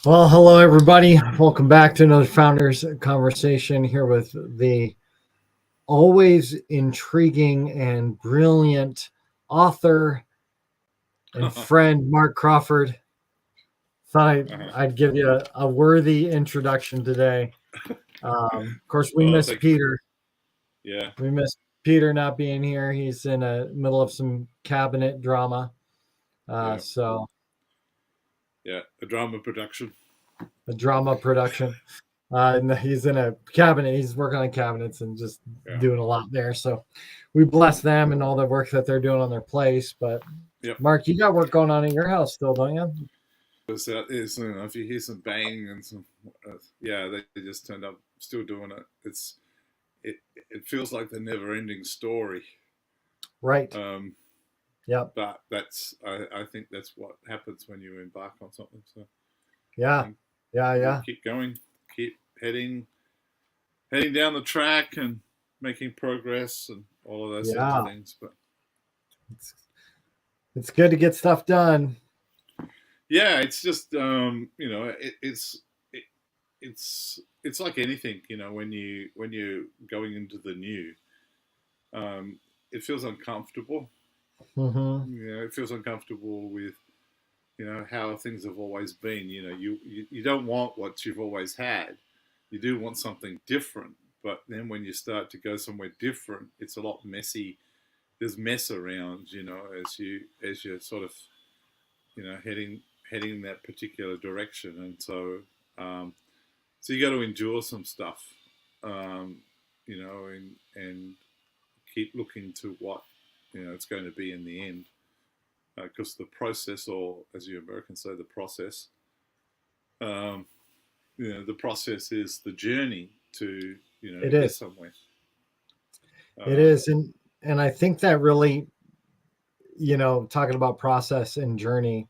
Well, hello everybody. Welcome back to another Founders Conversation here with the always intriguing and brilliant author and friend Mark Crawford. Thought I'd give you a worthy introduction today. Of course, we Oh, miss thank you. Peter. Yeah, We miss Peter not being here. He's in the middle of some cabinet drama. yeah, So yeah. A drama production. a drama production. And he's in a cabinet. He's working on cabinets and just Yeah, doing a lot there. So we bless them and all the work that they're doing on their place. But yep. Mark, you got work going on in your house still, don't you? It's, if you hear some banging and some, yeah, they just turned up, still doing it. It it feels like the never-ending story. Right. Um, Yep. but I think that's what happens when you embark on something. So Yeah. um, Yeah. we'll Yeah. keep going, keep heading down the track and making progress and all of those sorts of Yeah. things. But It's it's good to get stuff done. yeah, it's just it, it's like anything, when you're going into the new, um, it feels uncomfortable. Mm-hmm. It feels uncomfortable with how things have always been. You don't want what you've always had. You do want something different, but then when you start to go somewhere different, it's a lot messy. There's mess around, as you're sort of heading in that particular direction, and um, so you got to endure some stuff, um, and keep looking to what it's going to be in the end, because the process, or as you Americans say, the process, um, the process is the journey to to It get is. somewhere. It Um, is. And I think that really, talking about process and journey,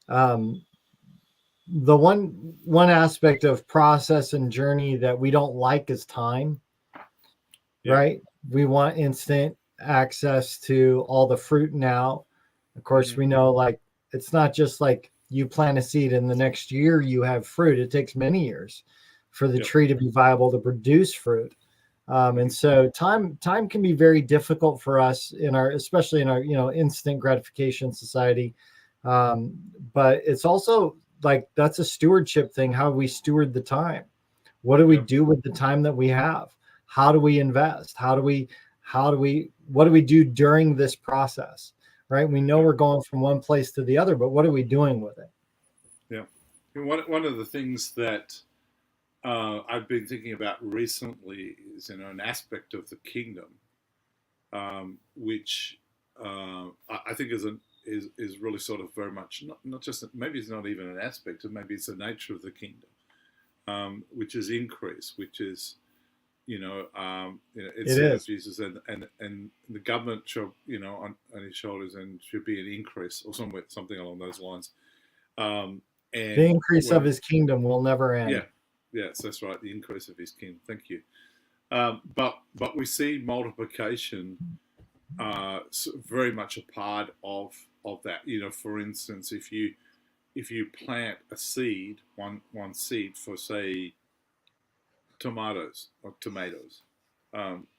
um, the one aspect of process and journey that we don't like is time, yeah. right? We want instant access to all the fruit now. Of course, Hmm. we know like it's not just like you plant a seed and the next year you have fruit. It takes many years for the Yep. tree to be viable to produce fruit. And Hmm. so time can be very difficult for us in our, especially in our instant gratification society. Um, but it's also like that's a stewardship thing. How we steward the time. What do we Yep. do with the time that we have? How do we invest? What do we do during this process? Right? We know Yep. we're going from one place to the other, but what are we doing with it? Yeah. And one of the things that I've been thinking about recently is an aspect of the kingdom, which I think is really sort of very much not just, maybe it's not even an aspect, or maybe it's the nature of the kingdom, which is increase, which is it It says is. Jesus, and the government should, on his shoulders, and should be an increase, or something along those lines. Um, The and increase of when his kingdom will never Yeah, end. yes, that's right, the increase of his kingdom. Thank you. But we see multiplication, very much a part of that. For instance, if you plant a seed, one seed for, say, tomatoes,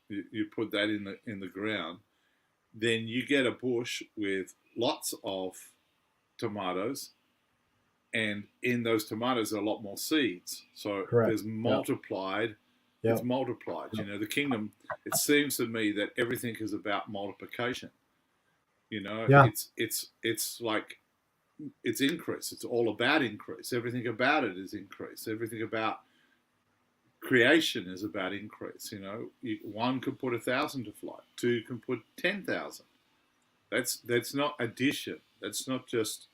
you put that in the ground, then you get a bush with lots of tomatoes, and in those tomatoes are a lot more seeds. So Correct. there's Yep. multiplied. It's Yep. multiplied. Yep. The kingdom. It seems to me that everything is about multiplication. Yeah. It's like it's increase. It's all about increase. Everything about it is increase. Everything about creation is about increase. One could put 1,000 to flight. Two can put 10,000. That's not addition. That's not just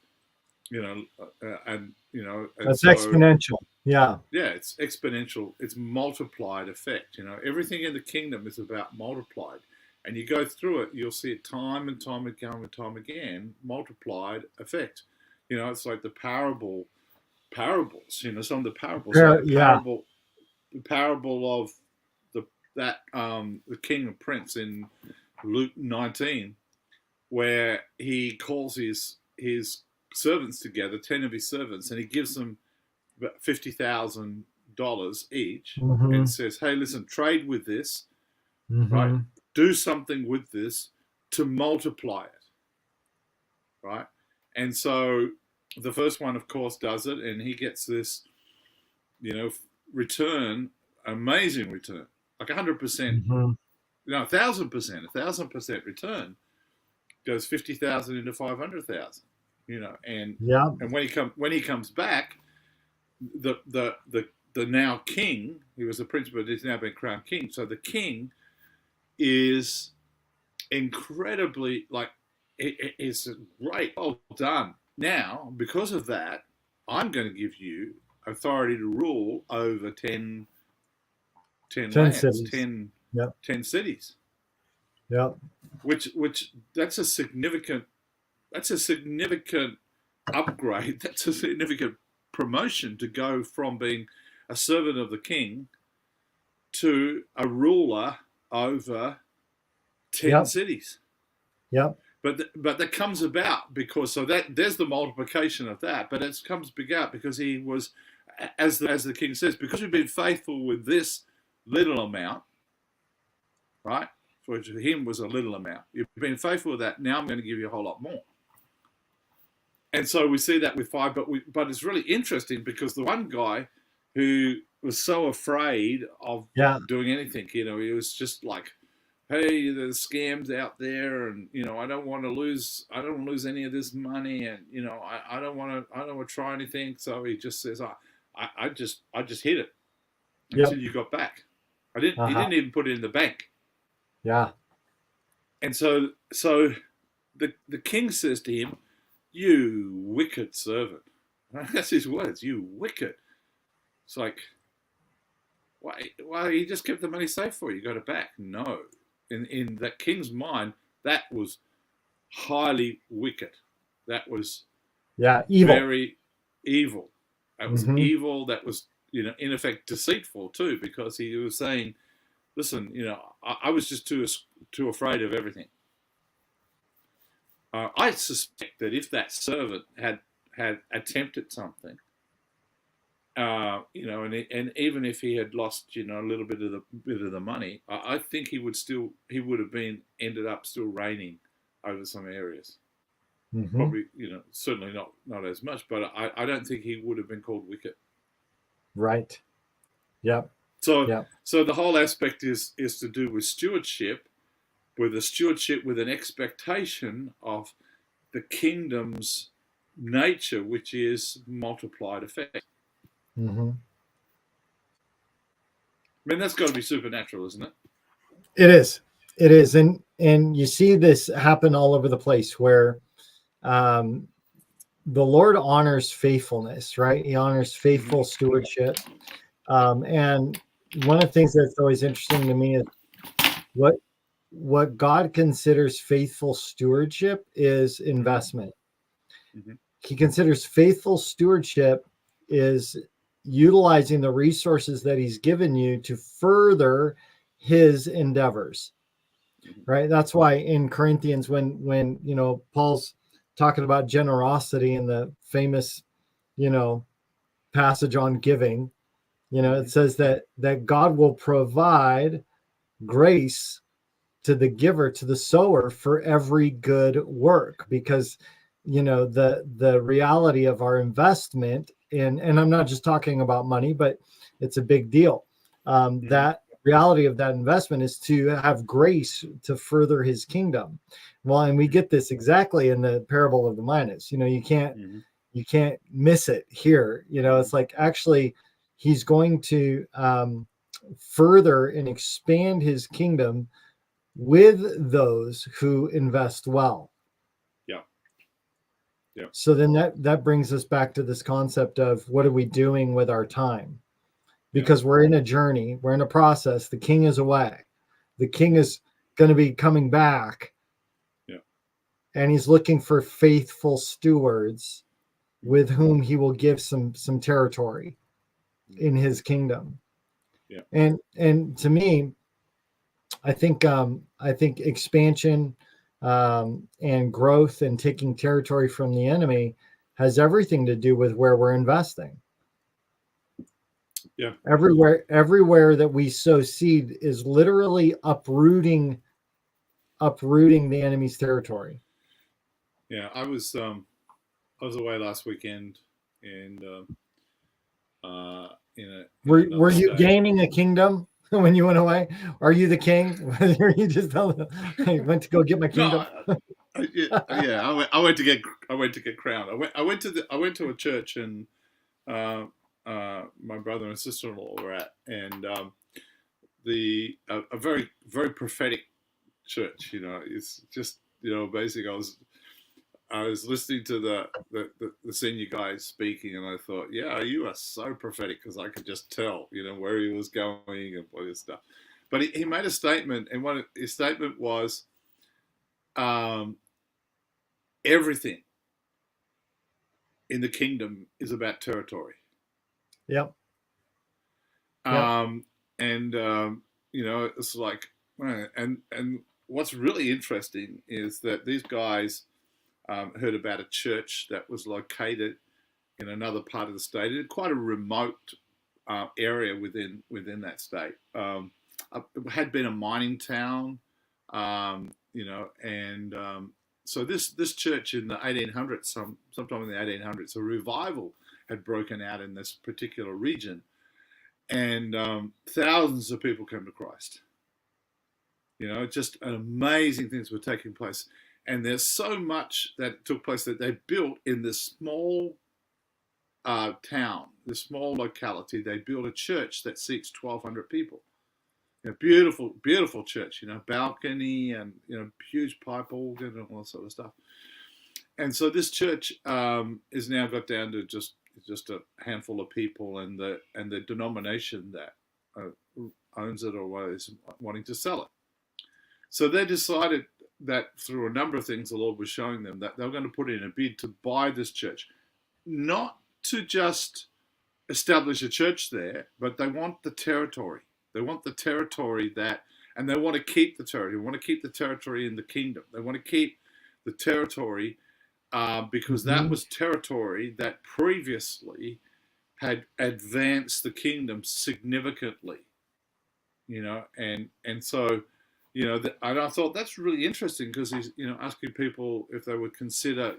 and That's so exponential. Yeah. yeah, it's exponential. It's multiplied effect. Everything in the kingdom is about multiplied, and you go through it, you'll see it time and time again and time again. Multiplied effect. It's like the parables. Some of the parables, like Yeah. the parable of the king and prince in Luke 19, where he calls his servants together, 10 of his servants, and he gives them about $50,000 each, Mm-hmm. and says, "Hey, listen, trade with this, Mm-hmm. right? Do something with this to multiply it, right?" And so the first one, of course, does it, and he gets this, return, amazing return, like 100%, Mm-hmm. 1,000% return. Goes 50,000 into 500,000, and Yeah. when he comes back, the now king, he was a prince, but he's now been crowned king. So the king is incredibly it's great, well done. Now, because of that, I'm going to give you authority to rule over 10 lands, cities. 10 cities. Yep. Which that's a significant upgrade. That's a significant promotion to go from being a servant of the king to a ruler over 10 cities. Yep. But that comes about because there's the multiplication of that. But it comes about because he was, as the king says, because you've been faithful with this little amount, right? For him was a little amount. You've been faithful with that. Now I'm going to give you a whole lot more. And so we see that with 5, but it's really interesting because the one guy who was so afraid of doing anything, he was just like, "Hey, there's scams out there, and I don't want to lose any of this money, and I don't want to try anything." So he just says, "I just hid it until you got back. I didn't. He didn't even put it in the bank." Yeah. And so the king says to him, "You wicked servant." That's his words. "You wicked." It's like, why he just kept the money safe for you? Got it back? No. In that king's mind, that was highly wicked. That was evil. Very evil. That was evil. That was in effect deceitful too, because he was saying, "Listen, I was just too afraid of everything." I suspect that if that servant had attempted something, and even if he had lost, a little bit of the money, I think he would have ended up still reigning over some areas. Mm-hmm. Probably, certainly not as much, but I don't think he would have been called wicked. Right. Yep. So the whole aspect is to do with stewardship, with an expectation of the kingdom's nature, which is multiplied effect. Mm-hmm. I mean, that's got to be supernatural, isn't it? It is, and you see this happen all over the place where the Lord honors faithfulness, right? He honors faithful stewardship, and one of the things that's always interesting to me is what God considers faithful stewardship is investment. Mm-hmm. He considers faithful stewardship is utilizing the resources that he's given you to further his endeavors, right? That's why in Corinthians, when Paul's talking about generosity in the famous passage on giving, it says that God will provide grace to the giver, to the sower, for every good work, because the reality of our investment and I'm not just talking about money, but it's a big deal. That reality of that investment is to have grace to further his kingdom. Well, and we get this exactly in the parable of the minas. You can't miss it here. It's like, actually, he's going to further and expand his kingdom with those who invest well. Yeah. So then that brings us back to this concept of what are we doing with our time? Because we're in a journey, we're in a process. The king is away. The king is going to be coming back. Yeah. And he's looking for faithful stewards with whom he will give some territory in his kingdom. Yeah. And to me, I think expansion and growth and taking territory from the enemy has everything to do with where we're investing. Yeah. Everywhere that we sow seed is literally uprooting the enemy's territory. Yeah. I was away last weekend, and in Were another you state. gaining a kingdom when you went away? Are you the king? Or you just I went to go get my No, kingdom? yeah. I went to get crowned. I went to a church, and uh, my brother and sister-in-law were at, and a very very prophetic church. It's just basically I was listening to the senior guy speaking, and I thought, yeah, you are so prophetic, because I could just tell, where he was going and all this stuff. But he made a statement, and his statement was, um, everything in the kingdom is about territory. Yep. Yep. And it's like, and what's really interesting is that these guys heard about a church that was located in another part of the state, in quite a remote area within that state. It had been a mining town, and so this church in the 1800s, sometime in the 1800s, a revival had broken out in this particular region, and thousands of people came to Christ. Just amazing things were taking place. And there's so much that took place that they built in this small town, this small locality. They built a church that seats 1,200 people. Beautiful, beautiful church. Balcony and huge pipe organ and all that sort of stuff. And so this church is now got down to just a handful of people, and the denomination that owns it or is wanting to sell it. So they decided that through a number of things the Lord was showing them, that they were going to put in a bid to buy this church, not to just establish a church there, but they want the territory. They want the territory and they want to keep the territory. They want to keep the territory in the kingdom. They want to keep the territory because that was territory that previously had advanced the kingdom significantly, and so. And I thought that's really interesting, because he's, asking people if they would consider,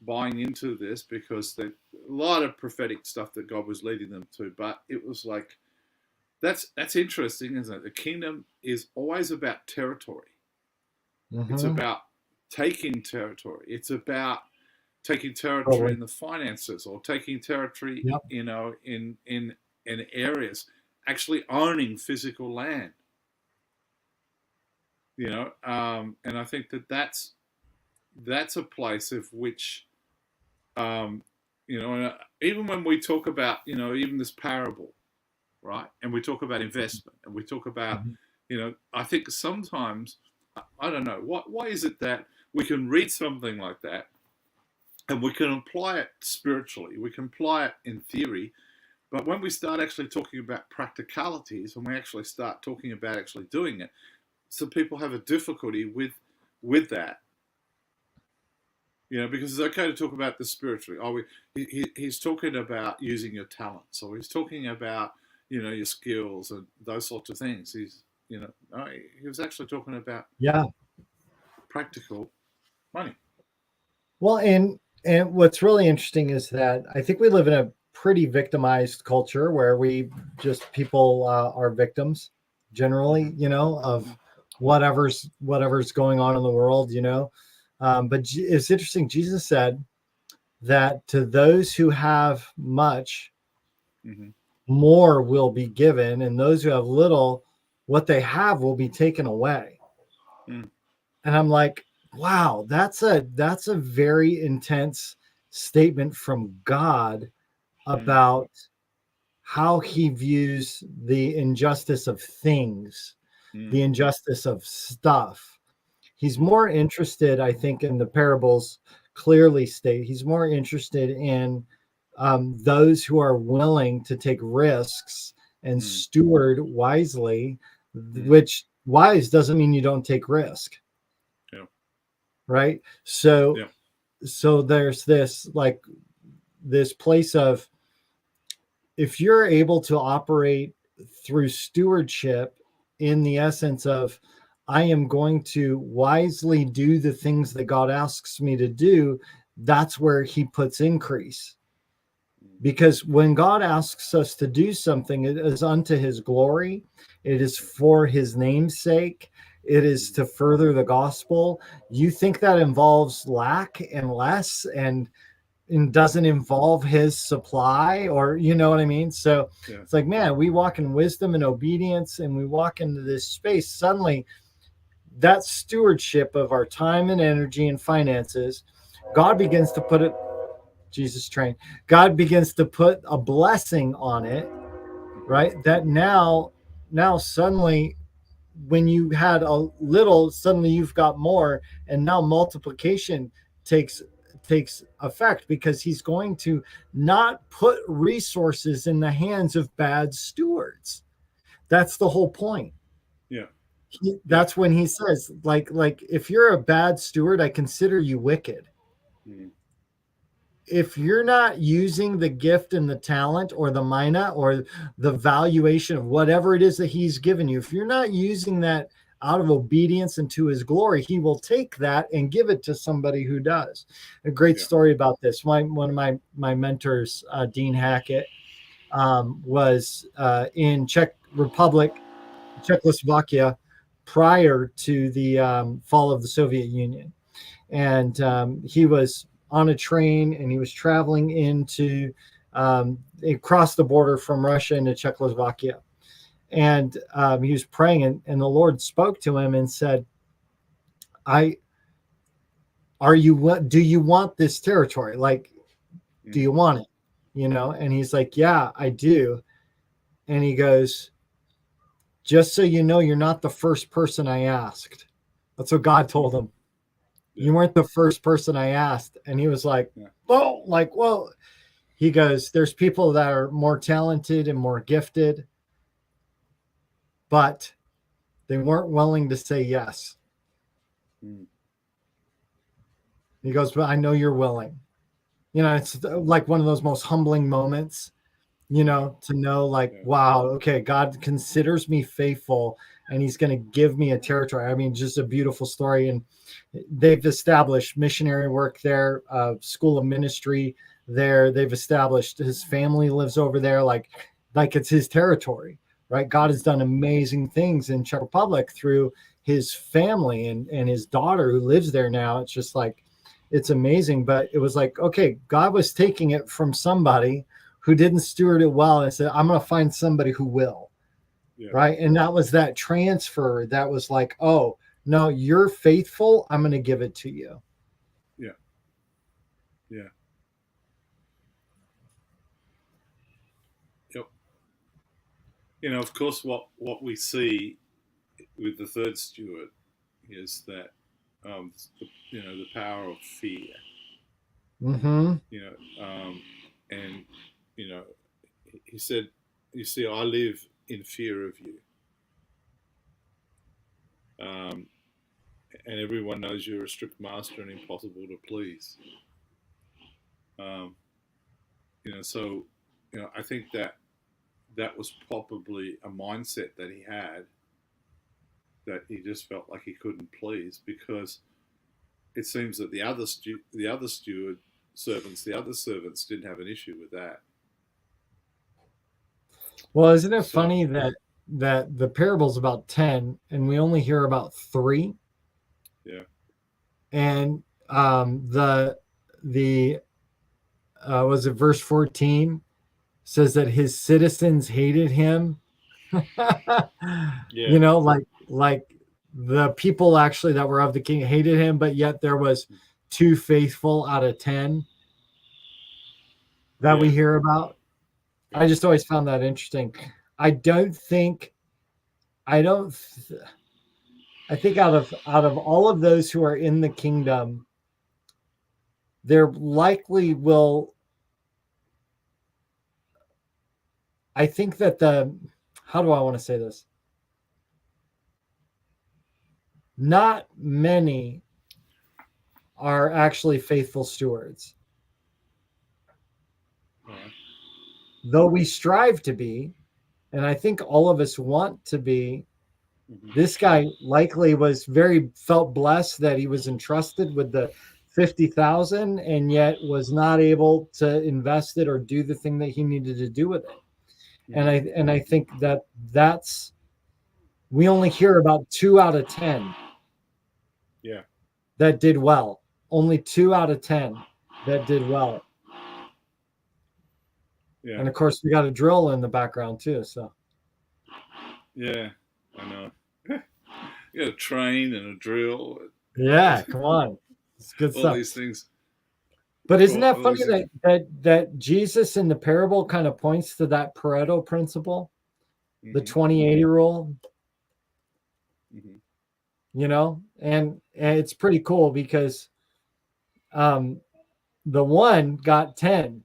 buying into this, because a lot of prophetic stuff that God was leading them to. But it was like, that's interesting, isn't it? The kingdom is always about territory. Mm-hmm. It's about taking territory. It's about taking territory in the finances, or taking territory, in areas, actually owning physical land. And I think that's a place of which, even when we talk about, even this parable, right? And we talk about investment, and we talk about, I think sometimes, I don't know, why is it that we can read something like that, and we can apply it spiritually, we can apply it in theory, but when we start actually talking about practicalities, when we actually start talking about actually doing it, some people have a difficulty with that, because it's okay to talk about this spiritually. He's talking about using your talents, or he's talking about your skills and those sorts of things. He was actually talking about practical money. Well, and what's really interesting is that I think we live in a pretty victimized culture, where people are victims generally, of whatever's going on in the world, but it's interesting. Jesus said that to those who have much, more will be given, and those who have little, what they have will be taken away. And I'm like, wow, that's a very intense statement from God about how he views the injustice of things, the injustice of stuff. He's more interested, I think, in the parables clearly state, he's more interested in those who are willing to take risks and steward wisely, which wise doesn't mean you don't take risk. Yeah. Right. So, so there's this place of, if you're able to operate through stewardship in the essence of, I am going to wisely do the things that God asks me to do, that's where he puts increase. Because when God asks us to do something, it is unto his glory, it is for his name's sake, it is to further the gospel. You think that involves lack and less and doesn't involve his supply, or you know what I mean? So Yeah. it's like, man, we walk in wisdom and obedience and we walk into this space. Suddenly, that stewardship of our time and energy and finances, God begins to put it, Jesus train, God begins to put a blessing on it, right? That now suddenly, when you had a little, suddenly you've got more, and now multiplication takes effect, because he's going to not put resources in the hands of bad stewards. That's the whole point. Yeah. That's when he says, like if you're a bad steward, I consider you wicked. Mm. If you're not using the gift and the talent or the mina or the valuation of whatever it is that he's given you, if you're not using that out of obedience and to his glory, he will take that and give it to somebody who does. A great story about this. One of my mentors, Dean Hackett, was in Czech Republic, Czechoslovakia, prior to the fall of the Soviet Union. And he was on a train and he was traveling into across the border from Russia into Czechoslovakia. And he was praying, and the Lord spoke to him and said, do you want this territory? Like, do you want it? You know? And he's like, yeah, I do. And he goes, just so you know, you're not the first person I asked. That's what God told him. Yeah. You weren't the first person I asked. And he was like, oh, like, well, he goes, there's people that are more talented and more gifted, but they weren't willing to say yes. He goes, but I know you're willing. You know, it's like one of those most humbling moments, you know, to know like, wow, okay, God considers me faithful and he's going to give me a territory. I mean, just a beautiful story. And they've established missionary work there, school of ministry there. They've established, his family lives over there, like it's his territory, right? God has done amazing things in Czech Republic through his family and his daughter who lives there now. It's just like, it's amazing. But it was like, okay, God was taking it from somebody who didn't steward it well and said, I'm going to find somebody who will. Yeah. Right. And that was that transfer that was like, oh, no, you're faithful. I'm going to give it to you. Yeah. Yeah. Yep. You know, of course, what we see with the third steward is that, the power of fear. Mm-hmm. And, he said, you see, I live in fear of you. And everyone knows you're a strict master and impossible to please. So, I think that was probably a mindset that he had, that he just felt like he couldn't please, because it seems that the other servants didn't have an issue with that. Well, isn't it funny that the parable's about 10 and we only hear about 3? Yeah. And was it verse 14 says that his citizens hated him. Yeah. You know, like the people actually that were of the king hated him, but yet there was 2 faithful out of 10 that we hear about. I just always found that interesting. I think out of all of those who are in the kingdom, there likely will, I think that how do I want to say this? Not many are actually faithful stewards. Right. though we strive to be, and I think all of us want to be, this guy likely felt blessed that he was entrusted with the 50,000 and yet was not able to invest it or do the thing that he needed to do with it. And I think that's we only hear about 2 out of 10 that did well. Only 2 out of 10 that did well. Yeah. And of course we got a drill in the background too. So yeah, I know. You got a train and a drill. yeah, come on. It's good all stuff. these things. But isn't that funny that Jesus in the parable kind of points to that Pareto principle, the 20-80 rule? You know, and it's pretty cool because the one got 10,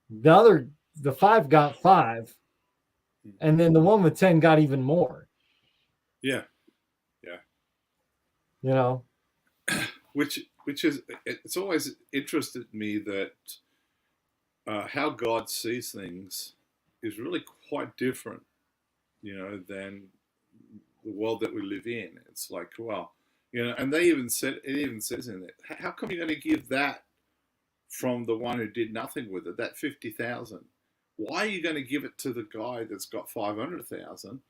the 5 got 5, and then the one with 10 got even more. Yeah. You know, which is, it's always interested me that how God sees things is really quite different, you know, than the world that we live in. It's like, well, you know, and it even says in it, how come you're going to give that from the one who did nothing with it, that 50,000? Why are you going to give it to the guy that's got 500,000?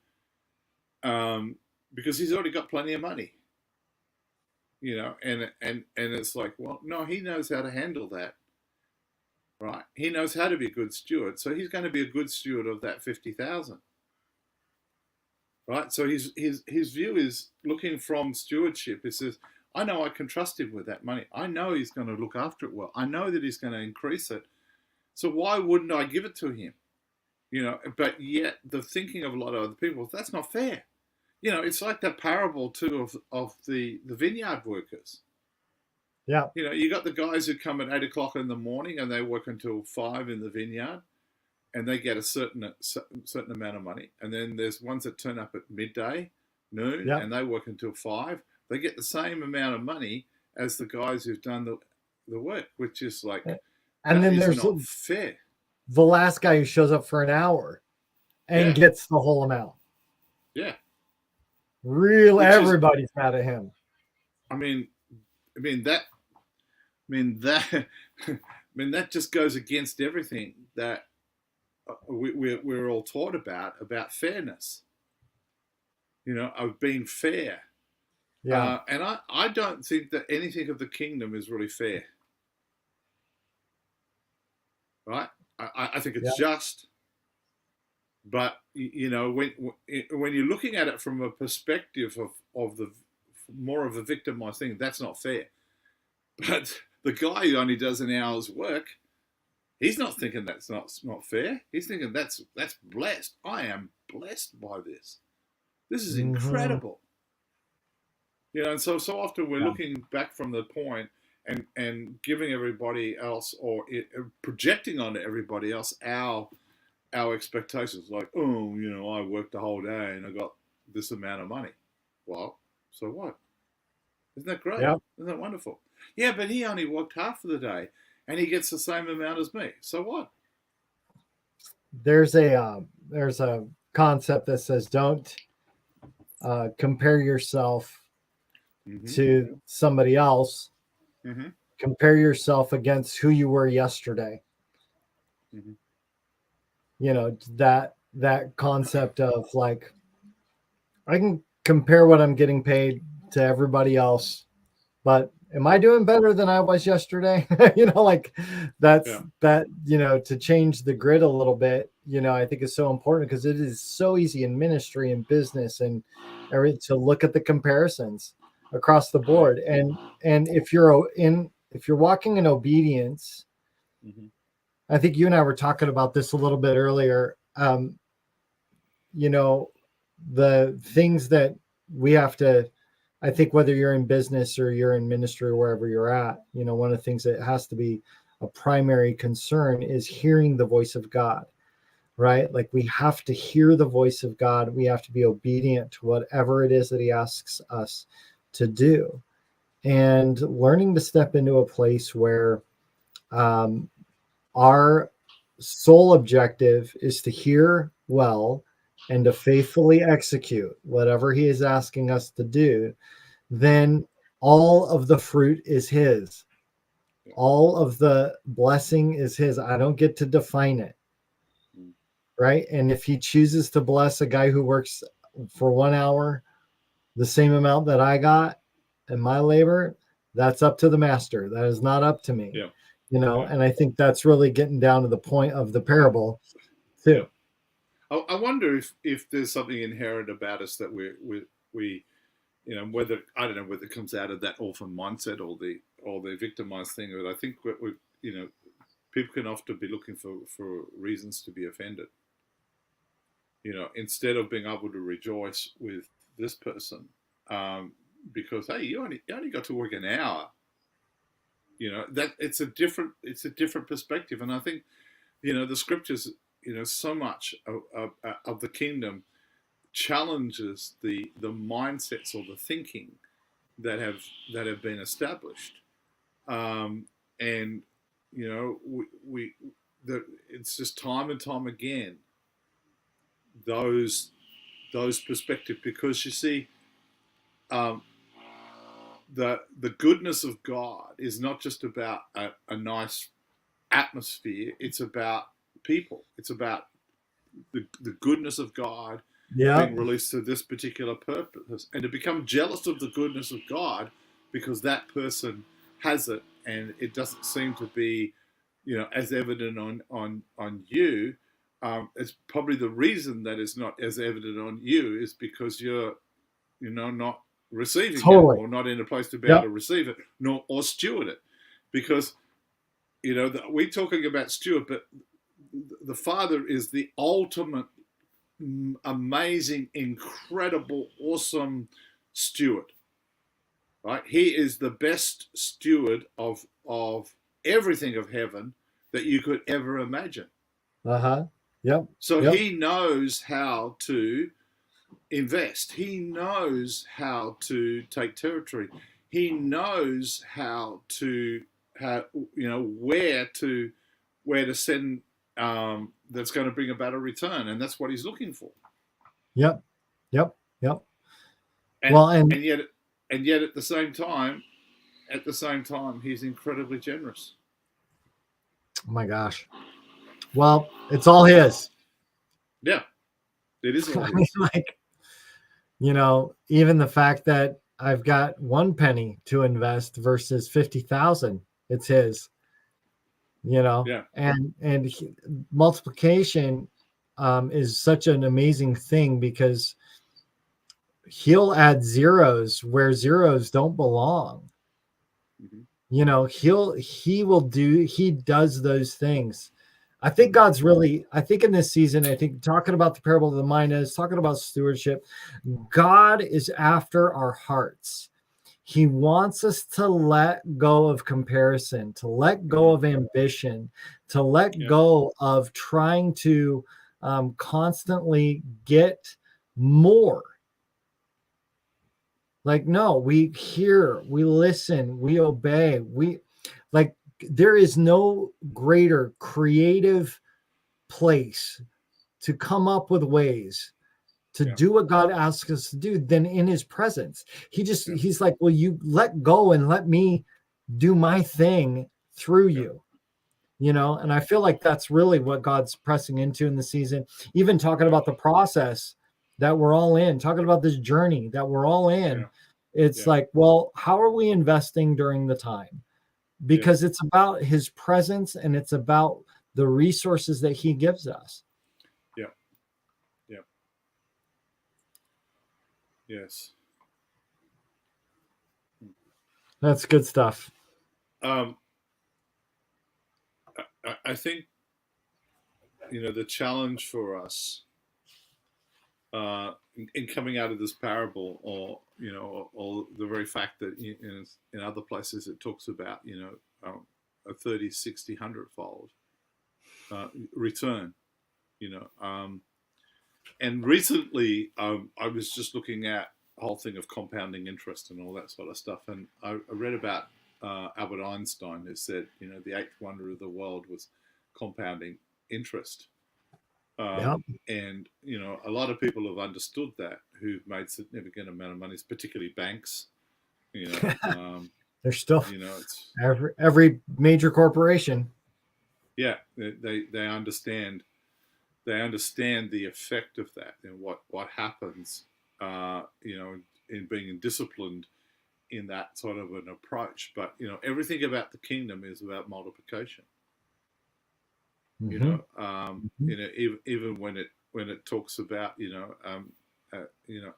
Because he's already got plenty of money, you know, and it's like, well, no, he knows how to handle that, right? He knows how to be a good steward, so he's going to be a good steward of that 50,000. Right, so his view is looking from stewardship. He says, I know I can trust him with that money. I know he's going to look after it well. I know that he's going to increase it. So why wouldn't I give it to him? You know, but yet the thinking of a lot of other people, that's not fair. You know, it's like that parable too of the vineyard workers. Yeah. You know, you got the guys who come at 8 o'clock in the morning and they work until 5 in the vineyard, and they get a certain amount of money. And then there's ones that turn up at midday, noon, and they work until 5. They get the same amount of money as the guys who've done the work, which is like, and then there's not fair. The last guy who shows up for an hour and gets the whole amount. Yeah. Everybody's mad at him. I mean that just goes against everything that we're all taught about fairness, you know, of being fair. Yeah. And I don't think that anything of the kingdom is really fair, right? I think it's just, but you know, when you're looking at it from a perspective of the more of a victimized thing, that's not fair. But the guy who only does an hour's work, he's not thinking that's not fair. He's thinking that's blessed. I am blessed by this. This is incredible. You know, and so often we're looking back from the point and giving everybody else or projecting onto everybody else our expectations. Like, oh, you know, I worked the whole day and I got this amount of money. Well, so what? Isn't that great? Yeah. Isn't that wonderful? Yeah, but he only worked half of the day and he gets the same amount as me. So what? There's a concept that says don't compare yourself to somebody else. Compare yourself against who you were yesterday. You know, that concept of like, I can compare what I'm getting paid to everybody else, but am I doing better than I was yesterday? You know, like that, you know, to change the grid a little bit, you know, I think is so important because it is so easy in ministry and business and everything to look at the comparisons across the board. And if you're walking in obedience, I think you and I were talking about this a little bit earlier. You know, the things that we have to, I think whether you're in business or you're in ministry or wherever you're at, you know, one of the things that has to be a primary concern is hearing the voice of God, right? Like we have to hear the voice of God. We have to be obedient to whatever it is that he asks us to do, and learning to step into a place where our sole objective is to hear well and to faithfully execute whatever he is asking us to do, then all of the fruit is his. All of the blessing is his. I don't get to define it. Mm. Right. And if he chooses to bless a guy who works for 1 hour, the same amount that I got in my labor, that's up to the master. That is not up to me. Yeah. And I think that's really getting down to the point of the parable too. I wonder if there's something inherent about us that we whether I don't know whether it comes out of that orphan mindset or the victimized thing. But I think we people can often be looking for reasons to be offended. Instead of being able to rejoice with this person, because hey, you only got to work an hour. That it's a different perspective, and I think the scriptures, so much of the kingdom challenges the mindsets or the thinking that have been established, and it's just time and time again those perspectives, because you see, the goodness of God is not just about a nice atmosphere. It's about people. It's about the goodness of God being released to this particular purpose, and to become jealous of the goodness of God because that person has it and it doesn't seem to be as evident on you. It's probably the reason that it's not as evident on you is because you're not receiving it, or not in a place to be able to receive it, or steward it. Because we're talking about steward, but the Father is the ultimate amazing, incredible, awesome steward, right? He is the best steward of everything of heaven that you could ever imagine. Yep. So he knows how to invest. He knows how to take territory. He knows where to send, that's going to bring about a return, and that's what he's looking for. Yep. And yet at the same time, he's incredibly generous. Oh my gosh. Well, it's all his. Yeah, it is all his. Even the fact that I've got 1 penny to invest versus 50,000, it's his. Yeah. And multiplication is such an amazing thing, because he'll add zeros where zeros don't belong. Mm-hmm. He does those things. I think God's really, I think in this season, I think talking about the parable of the minas, talking about stewardship, God is after our hearts. He wants us to let go of comparison, to let go of ambition, to let go of trying to constantly get more. No, we hear, we listen, we obey. There is no greater creative place to come up with ways to do what God asks us to do than in his presence. He's like, well, you let go and let me do my thing through you, and I feel like that's really what God's pressing into in the season, even talking about the process that we're all in, talking about this journey that we're all in. It's like, well, how are we investing during the time? Because it's about his presence and it's about the resources that he gives us. Yes. That's good stuff. I think, the challenge for us in coming out of this parable, or the very fact that in other places it talks about a 30, 60, 100-fold return, and recently I was just looking at the whole thing of compounding interest and all that sort of stuff, and I read about Albert Einstein, who said the eighth wonder of the world was compounding interest. Yeah. And a lot of people have understood that who've made significant amount of money, particularly banks. You know, There's still it's every major corporation. yeah, they understand the effect of that and what happens. In being disciplined in that sort of an approach. But everything about the kingdom is about multiplication. Mm-hmm. Even when it talks about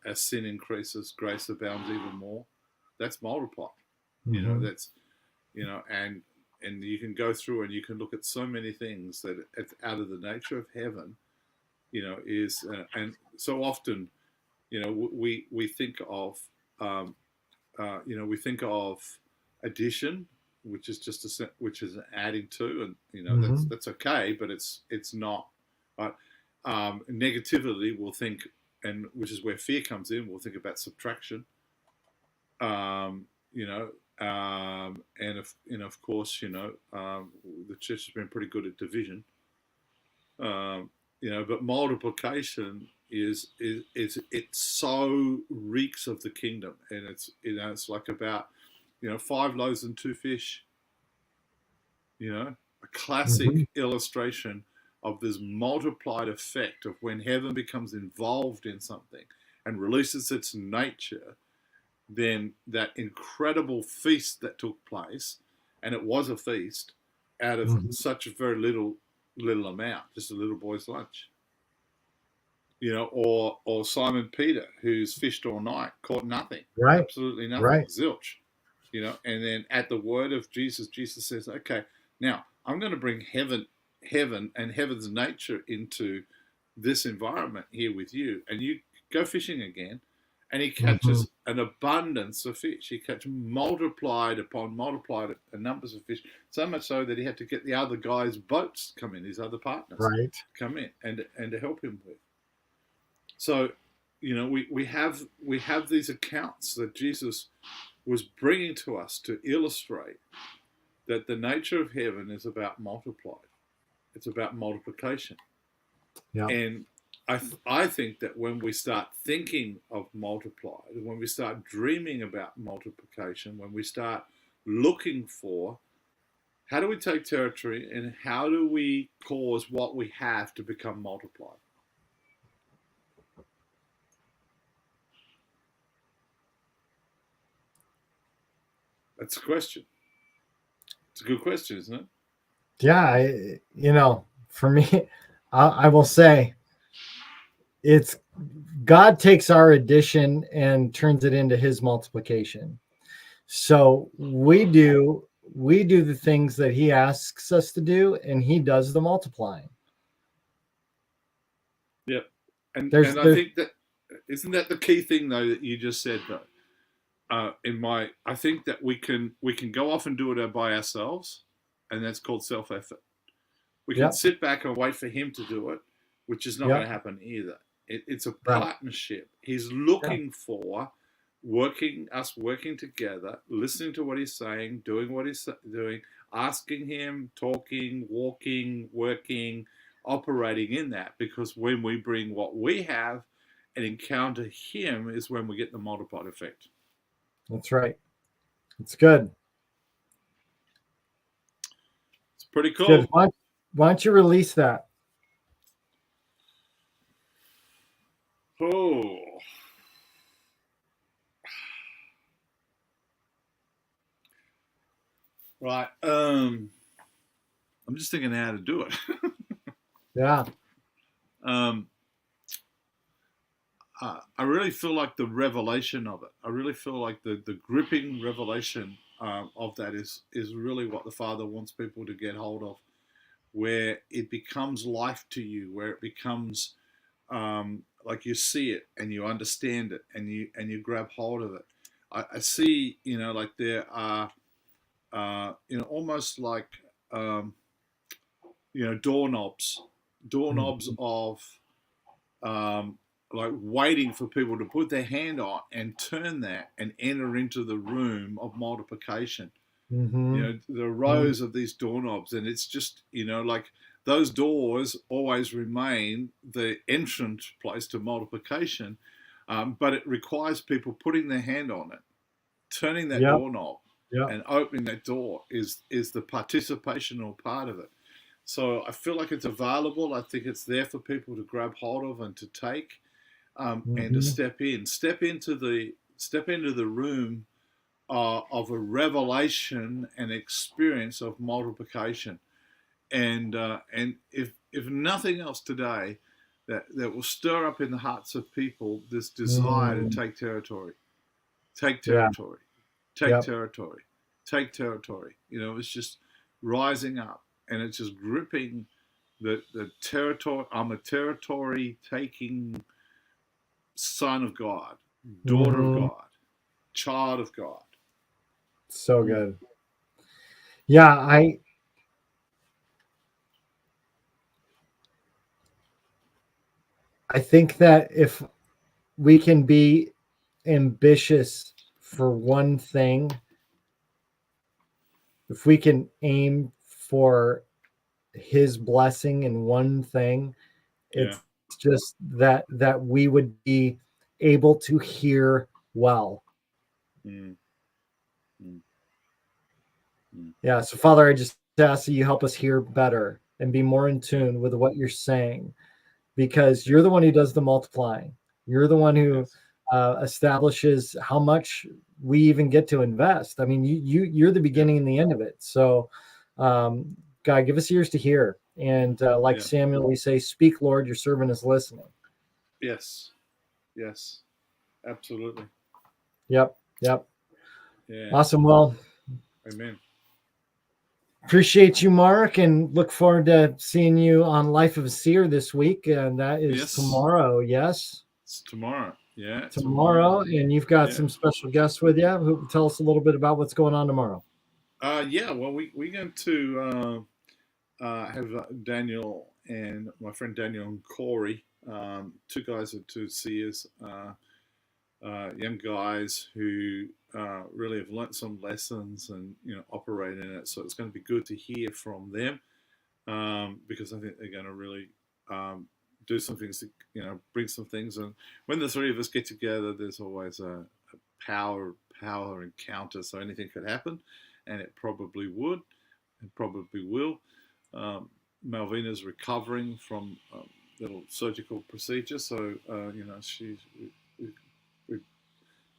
as sin increases, grace abounds even more. That's multiplied. Mm-hmm. That's and you can go through and you can look at so many things that it's out of the nature of heaven. Is and so often, we think of we think of addition, which is just which is adding to, and Mm-hmm. that's okay, but it's not. Right? Negatively, we'll think, and which is where fear comes in. We'll think about subtraction. Um, you know, and of course, the church has been pretty good at division. But multiplication is it so reeks of the kingdom, and it's like about 5 loaves and 2 fish. A Mm-hmm. classic illustration of this multiplied effect of when heaven becomes involved in something and releases its nature, then that incredible feast that took place, and it was a feast out of Mm-hmm. such a very little amount, just a little boy's lunch. Or Simon Peter, who's fished all night, caught nothing, Right. absolutely nothing, Right. zilch. And then at the word of Jesus, Jesus says, "Okay, now I'm going to bring heaven and heaven's nature into this environment here with you, and you go fishing again." And he Mm-hmm. catches an abundance of fish. He catches multiplied upon multiplied numbers of fish, so much so that he had to get the other guys' boats come in, his other partners Right. come in and to help him with. So, we have these accounts that Jesus was bringing to us to illustrate that the nature of heaven is about multiplied. It's about multiplication. Yeah. And I think that when we start thinking of multiplied, when we start dreaming about multiplication, when we start looking for how do we take territory and how do we cause what we have to become multiplied? That's a question. It's a good question, isn't it? Yeah. For me, I will say it's God takes our addition and turns it into his multiplication. So we do the things that he asks us to do, and he does the multiplying. Yeah. And There's and I there's think that isn't that the key thing though that you just said though. I think that we can go off and do it by ourselves, and that's called self effort. We can Yep. sit back and wait for him to do it, which is not going Yep. to happen either. It's a Right. partnership. He's Yeah. looking for working together, listening to what he's saying, doing what he's doing, asking him, talking, walking, working, operating in that. Because when we bring what we have and encounter him, is when we get the multiplied effect. That's right. It's good. It's pretty It's good. cool. Why don't you release that? Oh, right. I'm just thinking how to do it. Yeah. um, I really feel like the revelation of it. I really feel like the gripping revelation of that is really what the Father wants people to get hold of, where it becomes life to you, where it becomes like you see it and you understand it and you grab hold of it. I see, like there are, almost like doorknobs, Mhm. of um, like waiting for people to put their hand on and turn that and enter into the room of multiplication. Mhm. The Mhm. rows of these doorknobs, and it's just like those doors always remain the entrance place to multiplication, but it requires people putting their hand on it, turning that Yep. doorknob, Yep. and opening that door is the participational part of it. So I feel like it's available. I think it's there for people to grab hold of and to take, and to Mhm. step into the room of a revelation and experience of multiplication. And if nothing else today, that will stir up in the hearts of people this desire to Mm. take territory, take Yeah. territory, take Yep. territory, take territory. It's just rising up, and it's just gripping the territory. I'm a territory taking son of God, daughter of Mhm. God, child of God. So good. Yeah, I think that if we can be ambitious for one thing, if we can aim for his blessing in one thing, Yeah. it's just that we would be able to hear well. Mm, mm, mm. Yeah. So, Father, I just ask that you help us hear better and be more in tune with what you're saying, because you're the one who does the multiplying. You're the one who Yes. establishes how much we even get to invest. I mean, you're the beginning and the end of it. So, God, give us ears to hear. And like Yeah. Samuel, we say, "Speak, Lord, your servant is listening." Yes. Yes. Absolutely. Yep. Yep. Yeah. Awesome. Well, Amen. appreciate you, Mark, and look forward to seeing you on Life of a Seer this week. And that is Yes. tomorrow. Yes. It's tomorrow. Yeah. Tomorrow. And you've got Yeah. some special guests with you who tell us a little bit about what's going on tomorrow. Yeah. Well, we're going to have Daniel and my friend Daniel and Corey, two guys or two seers, young guys who really have learnt some lessons and operate in it. So it's going to be good to hear from them, because I think they're going to really do some things to bring some things. And when the three of us get together, there's always a power encounter. So anything could happen, and it probably would, and probably will. Malvina's recovering from little surgical procedure, so she's we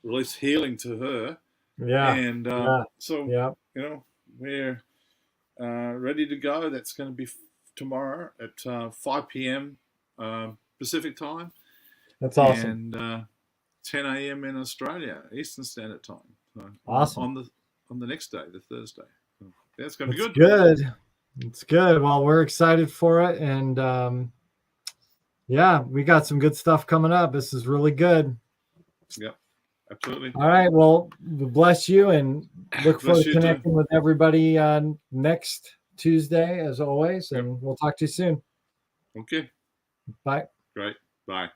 release healing to her, Yeah. and Yeah. so Yeah. we're ready to go. That's going to be tomorrow at 5 p.m. Pacific time, That's awesome. and 10 a.m. in Australia Eastern Standard Time. So Awesome. on the next day, the Thursday. So that's going to be It's good. good. It's good. Well, we're excited for it. And yeah, we got some good stuff coming up. This is really good. Yep, absolutely. All right. Well, bless you, and look forward Bless to you too. connecting with everybody next Tuesday, as always. Yep. And we'll talk to you soon. Okay, Bye. great. Bye.